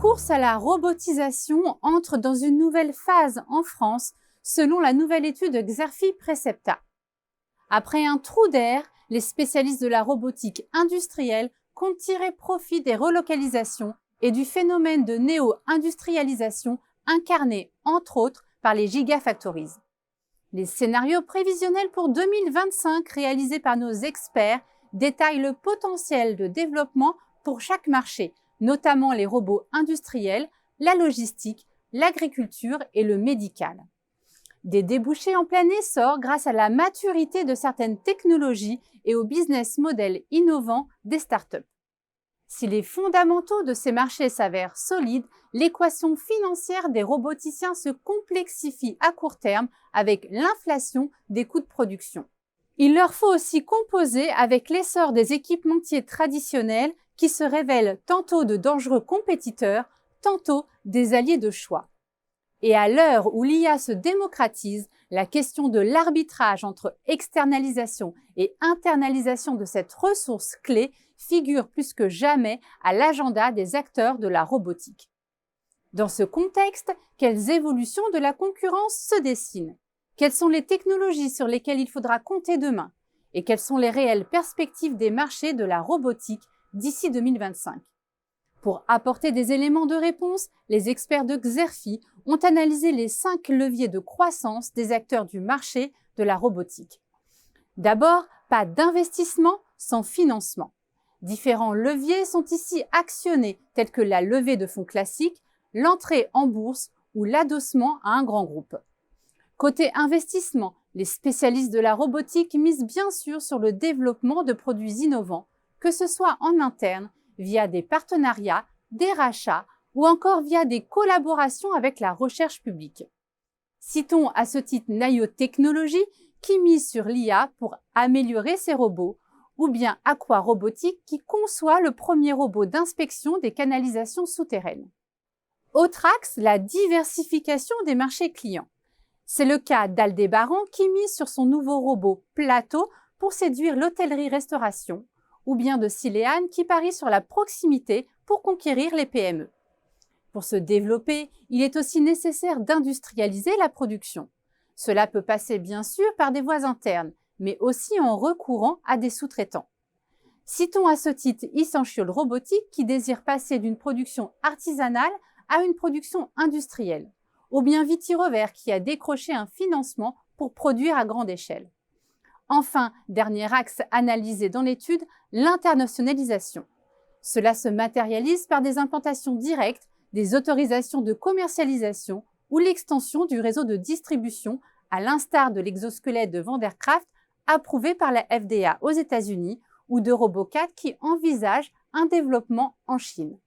course à la robotisation entre dans une nouvelle phase en France, selon la nouvelle étude Xerfi Precepta. Après un trou d'air, les spécialistes de la robotique industrielle comptent tirer profit des relocalisations et du phénomène de néo-industrialisation incarné, entre autres, par les gigafactories. Les scénarios prévisionnels pour 2025 réalisés par nos experts détaillent le potentiel de développement pour chaque marché, notamment les robots industriels, la logistique, l'agriculture et le médical. Des débouchés en plein essor grâce à la maturité de certaines technologies et au business model innovant des startups. Si les fondamentaux de ces marchés s'avèrent solides, l'équation financière des roboticiens se complexifie à court terme avec l'inflation des coûts de production. Il leur faut aussi composer avec l'essor des équipementiers traditionnels qui se révèlent tantôt de dangereux compétiteurs, tantôt des alliés de choix. Et à l'heure où l'IA se démocratise, la question de l'arbitrage entre externalisation et internalisation de cette ressource clé figure plus que jamais à l'agenda des acteurs de la robotique. Dans ce contexte, quelles évolutions de la concurrence se dessinent? Quelles sont les technologies sur lesquelles il faudra compter demain? Et quelles sont les réelles perspectives des marchés de la robotique d'ici 2025? Pour apporter des éléments de réponse, les experts de Xerfi ont analysé les 5 leviers de croissance des acteurs du marché de la robotique. D'abord, pas d'investissement sans financement. Différents leviers sont ici actionnés, tels que la levée de fonds classique, l'entrée en bourse ou l'adossement à un grand groupe. Côté investissement, les spécialistes de la robotique misent bien sûr sur le développement de produits innovants, que ce soit en interne, via des partenariats, des rachats ou encore via des collaborations avec la recherche publique. Citons à ce titre Naïo Technologies qui mise sur l'IA pour améliorer ses robots, ou bien Aqua Robotique qui conçoit le premier robot d'inspection des canalisations souterraines. Autre axe, la diversification des marchés clients. C'est le cas d'Aldébaran qui mise sur son nouveau robot Plateau pour séduire l'hôtellerie-restauration, ou bien de Siléane qui parie sur la proximité pour conquérir les PME. Pour se développer, il est aussi nécessaire d'industrialiser la production. Cela peut passer bien sûr par des voies internes, mais aussi en recourant à des sous-traitants. Citons à ce titre Essential Robotics qui désire passer d'une production artisanale à une production industrielle, ou bien Vitirover qui a décroché un financement pour produire à grande échelle. Enfin, dernier axe analysé dans l'étude, l'internationalisation. Cela se matérialise par des implantations directes, des autorisations de commercialisation ou l'extension du réseau de distribution à l'instar de l'exosquelette de Vandercraft approuvé par la FDA aux États-Unis ou de Robocat qui envisage un développement en Chine.